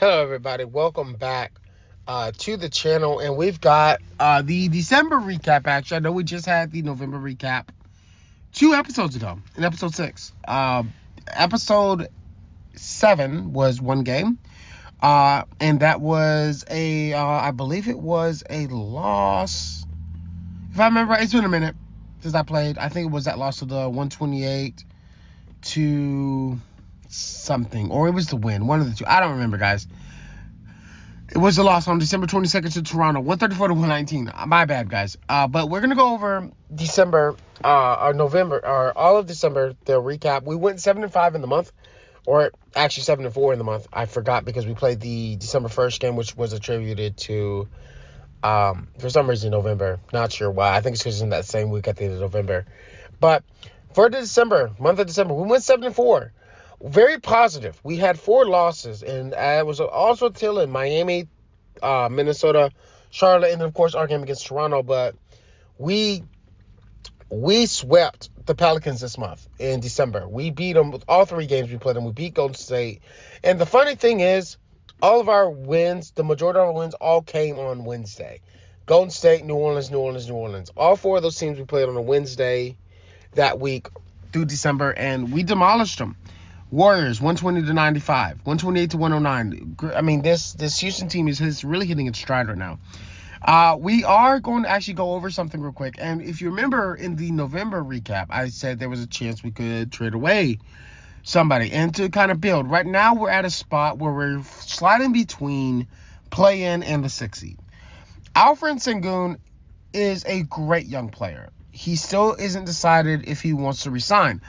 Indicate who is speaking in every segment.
Speaker 1: Hello, everybody. Welcome back to the channel, and we've got the December recap. Actually, I know we just had the November recap 2 episodes ago, in episode 6. Episode 7 was one game, and that was I believe it was a loss. If I remember right, it's been a minute since I played. I think it was that loss to the 128 to something, or it was the win. One of the two. I don't remember, guys. It was a loss on December 22nd to Toronto, 134 to 119. My bad, guys. But we're gonna go over December, or November, or all of December. The recap. We went 7-5 in the month, or actually 7-4 in the month. I forgot because we played the December 1st game, which was attributed to, for some reason, November. Not sure why. I think it's because in that same week at the end of November. But for the month of December, we went 7-4. Very positive. We had 4 losses, and it was also till in Miami, Minnesota, Charlotte, and of course our game against Toronto. But we swept the Pelicans this month in December. We beat them with all 3 games we played them. We beat Golden State, and the funny thing is, all of our wins, the majority of our wins, all came on Wednesday. Golden State, New Orleans, New Orleans, New Orleans. All 4 of those teams we played on a Wednesday that week through December, and we demolished them. Warriors 120 to 95, 128 to 109. I mean, this Houston team is really hitting its stride right now. We are going to actually go over something real quick. And if you remember in the November recap, I said there was a chance we could trade away somebody and to kind of build. Right now, we're at a spot where we're sliding between play-in and the 6th seed. Alperen Sengun is a great young player. He still isn't decided if he wants to resign.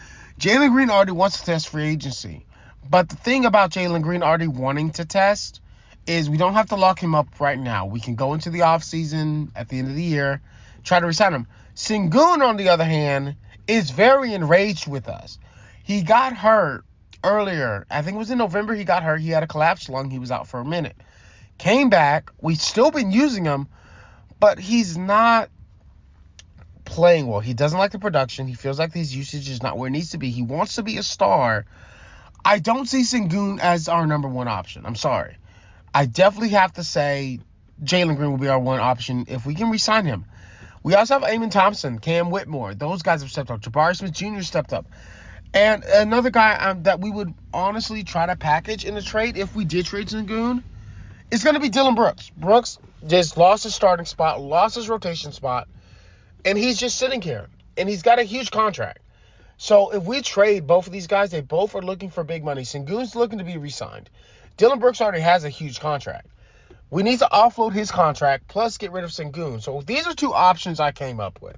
Speaker 1: Jalen Green already wants to test free agency. But the thing about Jalen Green already wanting to test is we don't have to lock him up right now. We can go into the offseason at the end of the year, try to resign him. Sengun, on the other hand, is very enraged with us. He got hurt earlier. I think it was in November he got hurt. He had a collapsed lung. He was out for a minute. Came back. We've still been using him, but he's not playing well. He doesn't like the production. He feels like his usage is not where it needs to be. He wants to be a star. I don't see Sengun as our number 1 option. I'm sorry. I definitely have to say Jalen Green will be our 1 option if we can re-sign him. We also have Amen Thompson, Cam Whitmore. Those guys have stepped up. Jabari Smith Jr. stepped up. And another guy that we would honestly try to package in a trade if we did trade Sengun is going to be Dillon Brooks. Brooks just lost his starting spot, lost his rotation spot, and he's just sitting here. And he's got a huge contract. So if we trade both of these guys, they both are looking for big money. Sengun's looking to be re-signed. Dillon Brooks already has a huge contract. We need to offload his contract plus get rid of Sengun. So these are 2 options I came up with.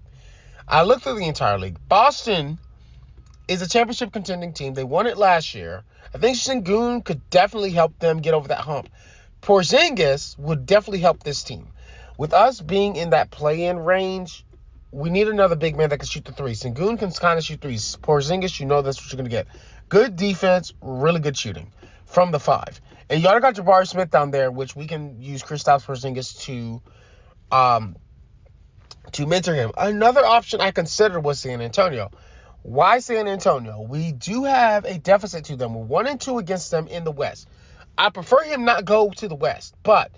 Speaker 1: I looked through the entire league. Boston is a championship contending team. They won it last year. I think Sengun could definitely help them get over that hump. Porzingis would definitely help this team. With us being in that play-in range, we need another big man that can shoot the 3. Sengun can kind of shoot 3s. Porzingis, you know that's what you're going to get. Good defense, really good shooting from the 5. And you already got Jabari Smith down there, which we can use Kristaps Porzingis to mentor him. Another option I considered was San Antonio. Why San Antonio? We do have a deficit to them. We're 1-2 against them in the West. I prefer him not go to the West, but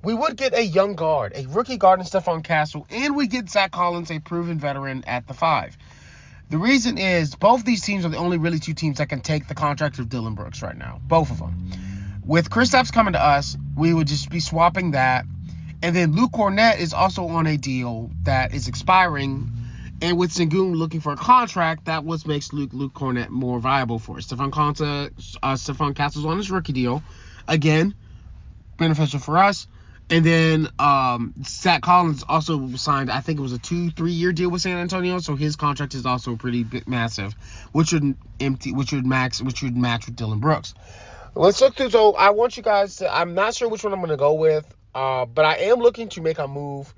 Speaker 1: we would get a young guard, a rookie guard in Stephon Castle, and we get Zach Collins, a proven veteran, at the 5. The reason is both these teams are the only really 2 teams that can take the contract of Dillon Brooks right now. Both of them. With Kristaps coming to us, we would just be swapping that. And then Luke Kornet is also on a deal that is expiring. And with Sengun looking for a contract, that makes Luke Kornet more viable for us. Stephon Castle's on his rookie deal. Again, beneficial for us. And then Zach Collins also signed, I think it was a 2-3 year deal with San Antonio, so his contract is also pretty massive, which would match with Dillon Brooks. Let's look through. So I want you guys to. I'm not sure which one I'm going to go with, but I am looking to make a move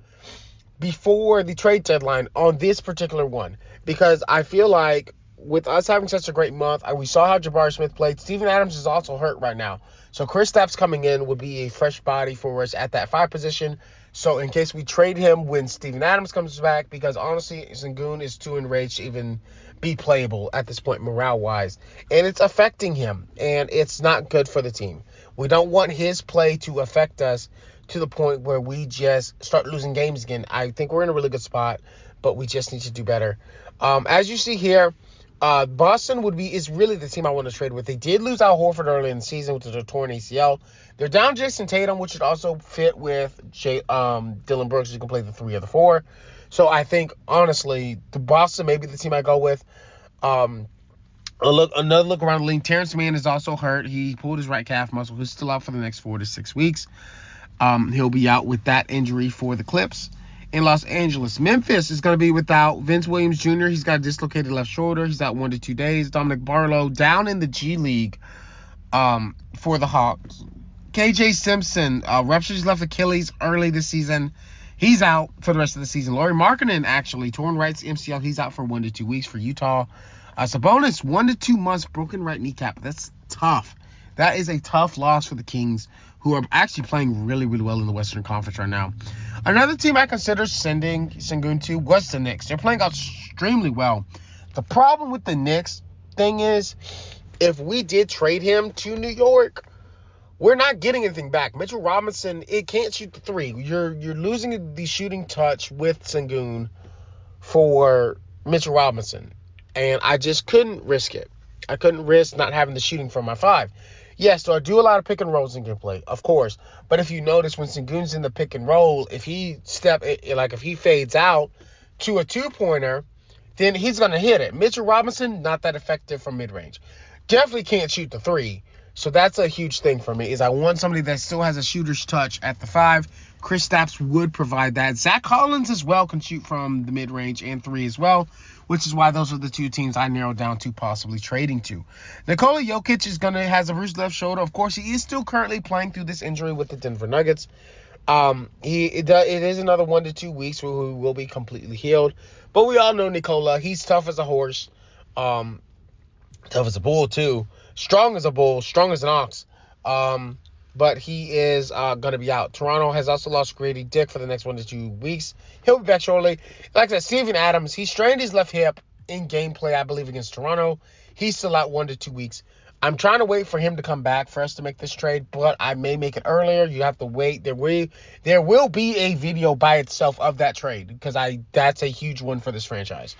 Speaker 1: before the trade deadline on this particular one, because I feel like with us having such a great month, we saw how Jabari Smith played. Steven Adams is also hurt right now. So Kristaps coming in would be a fresh body for us at that 5 position. So in case we trade him when Steven Adams comes back, because honestly, Sengun is too enraged to even be playable at this point morale-wise. And it's affecting him, and it's not good for the team. We don't want his play to affect us to the point where we just start losing games again. I think we're in a really good spot, but we just need to do better. As you see here, Boston is really the team I want to trade with. They did lose Al Horford early in the season with the torn ACL. They're down Jason Tatum, which should also fit with Dillon Brooks, who can play the 3 or the 4. So I think, honestly, the Boston may be the team I go with. Another look around the league. Terrence Mann is also hurt. He pulled his right calf muscle. He's still out for the next 4 to 6 weeks. He'll be out with that injury for the Clips. In Los Angeles, Memphis is going to be without Vince Williams Jr. He's got a dislocated left shoulder. He's out 1 to 2 days. Dominic Barlow down in the G League for the Hawks. KJ Simpson ruptured his left Achilles early this season. He's out for the rest of the season. Lauri Markkanen actually torn right MCL. He's out for 1 to 2 weeks for Utah. Sabonis 1 to 2 months broken right kneecap. That's tough. That is a tough loss for the Kings, who are actually playing really, really well in the Western Conference right now. Another team I consider sending Sengun to was the Knicks. They're playing extremely well. The problem with the Knicks thing is, if we did trade him to New York, we're not getting anything back. Mitchell Robinson, it can't shoot the 3. You're losing the shooting touch with Sengun for Mitchell Robinson. And I just couldn't risk it. I couldn't risk not having the shooting from my 5. Yes, so I do a lot of pick and rolls in gameplay, of course. But if you notice, when Sengun's in the pick and roll, if he fades out to a 2-pointer, then he's going to hit it. Mitchell Robinson, not that effective from mid-range. Definitely can't shoot the 3. So that's a huge thing for me, is I want somebody that still has a shooter's touch at the 5. Kristaps would provide that. Zach Collins as well can shoot from the mid-range and 3 as well, which is why those are the 2 teams I narrowed down to possibly trading to. Nikola Jokic has a bruised left shoulder. Of course, he is still currently playing through this injury with the Denver Nuggets. It is another 1 to 2 weeks where he will be completely healed. But we all know Nikola. He's tough as a horse. Tough as a bull, too. Strong as a bull. Strong as an ox. But he is going to be out. Toronto has also lost Grady Dick for the next 1 to 2 weeks. He'll be back shortly. Like I said, Steven Adams, he strained his left hip in gameplay, I believe, against Toronto. He's still out 1 to 2 weeks. I'm trying to wait for him to come back for us to make this trade, but I may make it earlier. You have to wait. There will be a video by itself of that trade, because that's a huge one for this franchise.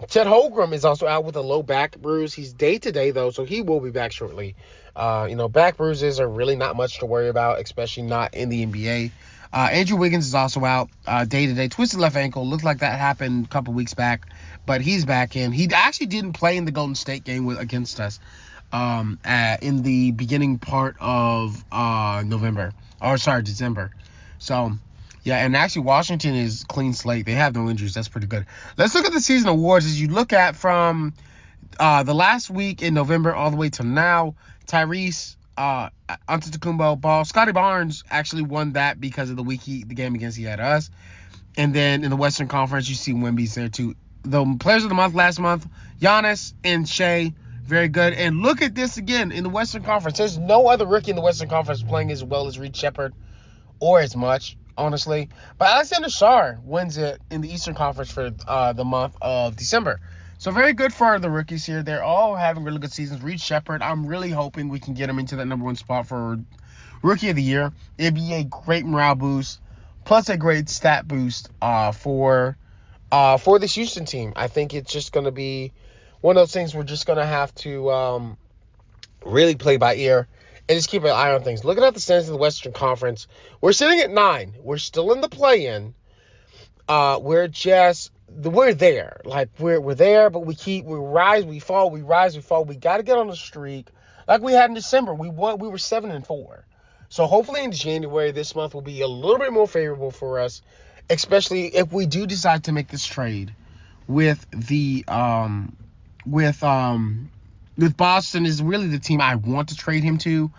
Speaker 1: Chet Holmgren is also out with a low back bruise. He's day-to-day, though, so he will be back shortly. Back bruises are really not much to worry about, especially not in the NBA. Andrew Wiggins is also out day-to-day. Twisted left ankle. Looked like that happened a couple weeks back, but he's back in. He actually didn't play in the Golden State game against us in the beginning part of December. So, yeah, and actually Washington is clean slate. They have no injuries. That's pretty good. Let's look at the season awards. As you look at from the last week in November all the way to now, Tyrese, Antetokounmpo, Ball, Scotty Barnes actually won that because of the game against he had us. And then in the Western Conference, you see Wemby's there too. The players of the month last month, Giannis and Shea, very good. And look at this again in the Western Conference. There's no other rookie in the Western Conference playing as well as Reed Shepherd, or as much, honestly. But Alexander Sarr wins it in the Eastern Conference for the month of December. So very good for the rookies here. They're all having really good seasons. Reed Shepherd, I'm really hoping we can get him into that number 1 spot for Rookie of the Year. It'd be a great morale boost, plus a great stat boost for this Houston team. I think it's just going to be one of those things we're just going to have to really play by ear and just keep an eye on things. Looking at the standings of the Western Conference, we're sitting at 9. We're still in the play-in. We're there. Like, we're there, but we rise, we fall, we rise, we fall. We got to get on the streak like we had in December. We were 7-4. So hopefully in January, this month will be a little bit more favorable for us, especially if we do decide to make this trade with Boston. Is really the team I want to trade him to.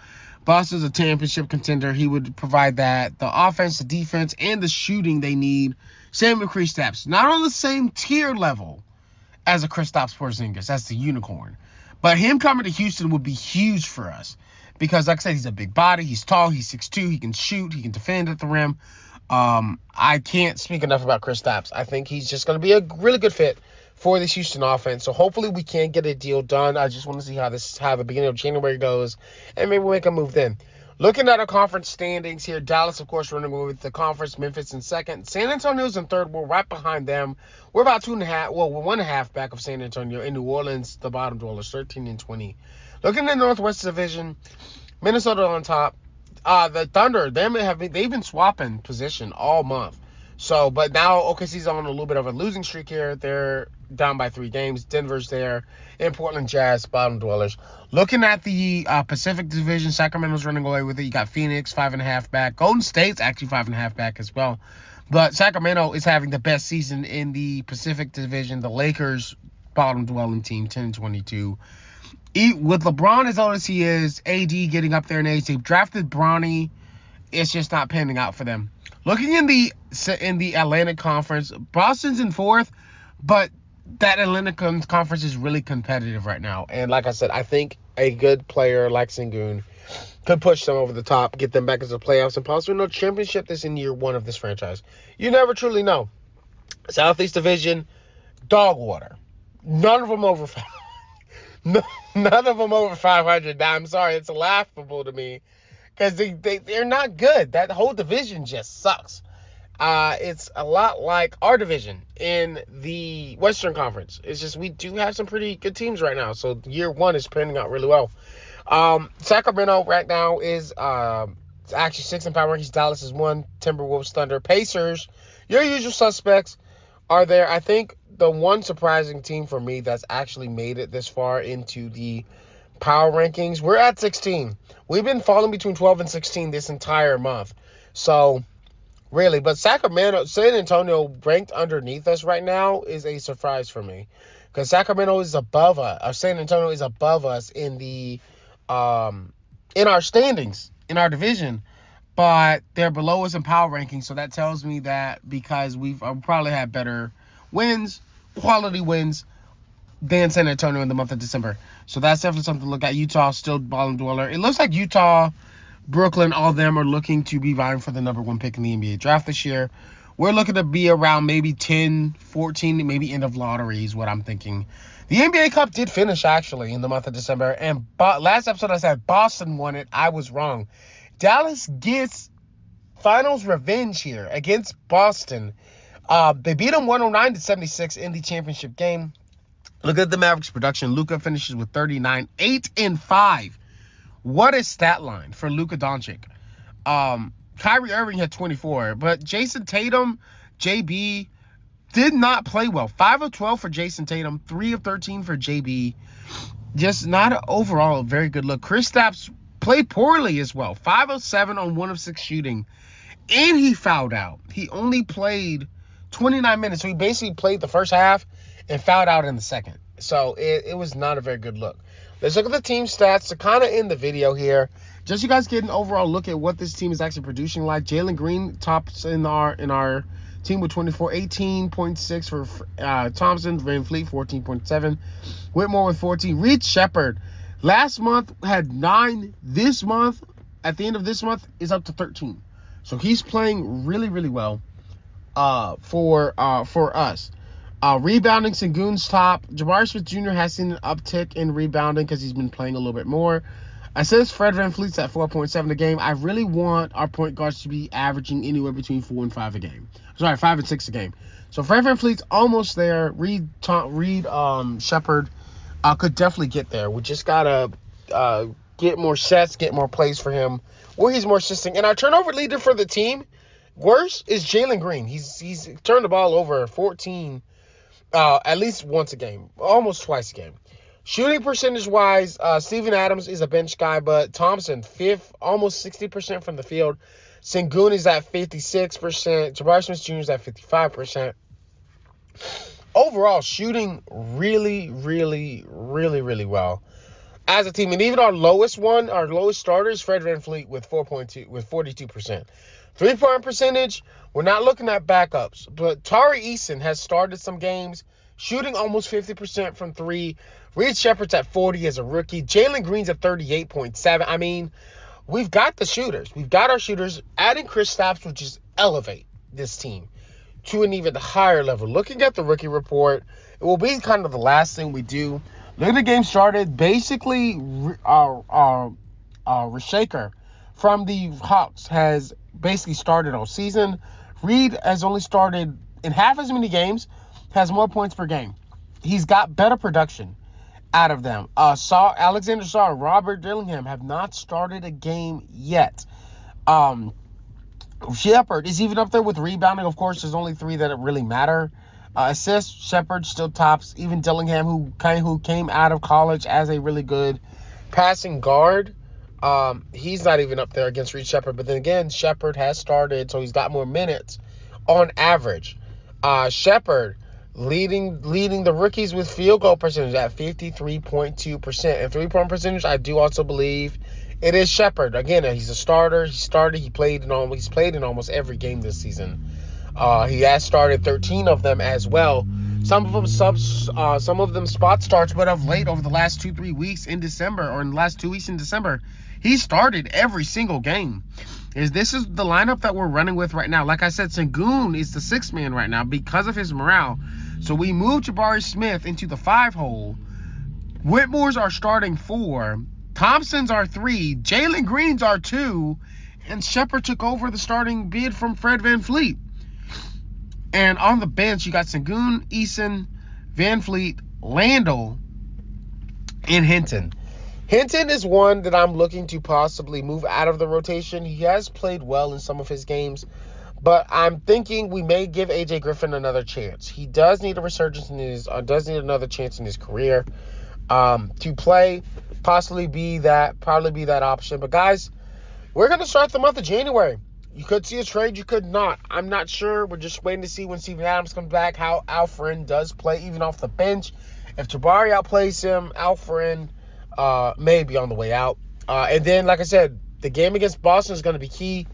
Speaker 1: Boston's a championship contender. He would provide that, the offense, the defense, and the shooting they need. Same with Kristaps. Not on the same tier level as a Kristaps Porzingis. That's the unicorn. But him coming to Houston would be huge for us, because, like I said, he's a big body. He's tall. He's 6'2". He can shoot. He can defend at the rim. I can't speak enough about Kristaps. I think he's just going to be a really good fit for this Houston offense. So hopefully we can get a deal done. I just want to see how the beginning of January goes, and maybe we'll make a move then. Looking at our conference standings here, Dallas, of course, running with the conference. Memphis in second. San Antonio's in third. We're right behind them. We're about 2.5. Well, we're 1.5 back of San Antonio. In New Orleans, the bottom dwellers, 13-20. Looking at the Northwest Division, Minnesota on top. The Thunder, they've been swapping position all month. So, but now OKC's on a little bit of a losing streak here. They're down by 3 games. Denver's there, and Portland Jazz, bottom dwellers. Looking at the Pacific Division, Sacramento's running away with it. You got Phoenix, 5.5 back. Golden State's actually 5.5 back as well. But Sacramento is having the best season in the Pacific Division. The Lakers, bottom dwelling team, 10-22. With LeBron as old as he is, AD getting up there in age, they've drafted Bronny. It's just not panning out for them. Looking in the Atlantic Conference, Boston's in 4th, but that Atlantic Conference is really competitive right now. And like I said, I think a good player like Sengun could push them over the top, get them back into the playoffs, and possibly no championship this in year 1 of this franchise. You never truly know. Southeast Division, dog water. None of them over 500. None of them over 500. Now, I'm sorry, it's laughable to me because they're not good. That whole division just sucks. It's a lot like our division in the Western Conference. It's just we do have some pretty good teams right now. So year 1 is panning out really well. Sacramento right now is it's actually 6 in power rankings. Dallas is 1. Timberwolves, Thunder, Pacers. Your usual suspects are there. I think the one surprising team for me that's actually made it this far into the power rankings, we're at 16. We've been falling between 12 and 16 this entire month. So, really, but San Antonio ranked underneath us right now is a surprise for me. Because Sacramento is above us, or San Antonio is above us in the in our standings, in our division. But they're below us in power rankings, so that tells me that because we've probably had better wins, quality wins, than San Antonio in the month of December. So that's definitely something to look at. Utah still bottom dweller. It looks like Utah, Brooklyn, all of them are looking to be vying for the number 1 pick in the NBA draft this year. We're looking to be around maybe 10, 14, maybe end of lottery is what I'm thinking. The NBA Cup did finish, actually, in the month of December. And last episode I said Boston won it. I was wrong. Dallas gets finals revenge here against Boston. They beat them 109-76 in the championship game. Look at the Mavericks production. Luka finishes with 39, 8-5. What a stat line for Luka Doncic. Kyrie Irving had 24, but Jason Tatum, JB, did not play well. 5 of 12 for Jason Tatum, 3 of 13 for JB. Just not overall a very good look. Kristaps played poorly as well. 5 of 7 on 1 of 6 shooting. And he fouled out. He only played 29 minutes. So he basically played the first half and fouled out in the second. So it was not a very good look. Let's look at the team stats to kind of end the video here. Just so you guys get an overall look at what this team is actually producing like. Jalen Green tops in our team with 24, 18.6 for Thompson. Van Fleet, 14.7. Whitmore with 14. Reed Shepherd, last month had 9. This month, at the end of this month, is up to 13. So he's playing really, really well for us. Rebounding, Sengun's top. Jabari Smith Jr. has seen an uptick in rebounding because he's been playing a little bit more. Assists, Fred VanVleet's at 4.7 a game. I really want our point guards to be averaging anywhere between 4 and 5 a game. Sorry, 5 and 6 a game. So Fred VanVleet's almost there. Reed Shepherd could definitely get there. We just gotta get more sets, get more plays for him where he's more assisting. And our turnover leader for the team, worse, is Jalen Green. He's turned the ball over 14 at least once a game, almost twice a game. Shooting percentage-wise, Steven Adams is a bench guy, but Thompson, 5th, almost 60% from the field. Sengun is at 56%. Jabari Smith Jr. is at 55%. Overall, shooting really, really, really, really well as a team. And even our lowest starter is Fred VanVleet with 42%. 3-point percentage, we're not looking at backups, but Tari Eason has started some games, shooting almost 50% from 3. Reed Shepard's at 40 as a rookie. Jalen Green's at 38.7. I mean, we've got the shooters. We've got our shooters. Adding Kristaps will just elevate this team to an even higher level. Looking at the rookie report, it will be kind of the last thing we do. Look at the game started. Basically, Rashaker from the Hawks has basically started all season. Reed has only started in half as many games, has more points per game. He's got better production out of them. Alexander Sarr and Robert Dillingham have not started a game yet. Shepard is even up there with rebounding. Of course, there's only 3 that really matter. Assists, Shepard still tops. Even Dillingham, who came out of college as a really good passing guard, he's not even up there against Reed Shepard. But then again, Shepard has started, so he's got more minutes on average. Shepard leading the rookies with field goal percentage at 53.2%. And three-point percentage, I do also believe it is Shepard. Again, he's a starter. He's played in almost every game this season. He has started 13 of them as well. Some of them spot starts, but of late, over the last 2-3 weeks in December, or in the last 2 weeks in December, he started every single game. This is the lineup that we're running with right now. Like I said, Sengun is the 6th man right now because of his morale. So we moved Jabari Smith into the 5 hole. Whitmore's our starting 4. Thompson's our 3. Jalen Green's our 2. And Shepard took over the starting bid from Fred VanVleet. And on the bench, you got Sengun, Eason, VanVleet, Landell, and Hinton. Hinton is one that I'm looking to possibly move out of the rotation. He has played well in some of his games, but I'm thinking we may give AJ Griffin another chance. He does need a resurgence does need another chance in his career to play, probably be that option. But guys, we're gonna start the month of January. You could see a trade, you could not. I'm not sure. We're just waiting to see when Steven Adams comes back, how Alfred does play, even off the bench. If Jabari outplays him, Alfred may be on the way out. And then, like I said, the game against Boston is going to be key.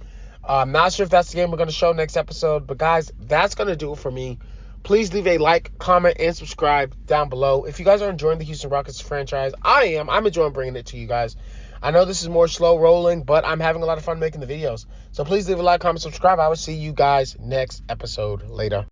Speaker 1: I'm not sure if that's the game we're going to show next episode. But, guys, that's going to do it for me. Please leave a like, comment, and subscribe down below. If you guys are enjoying the Houston Rockets franchise, I am. I'm enjoying bringing it to you guys. I know this is more slow rolling, but I'm having a lot of fun making the videos. So please leave a like, comment, subscribe. I will see you guys next episode. Later.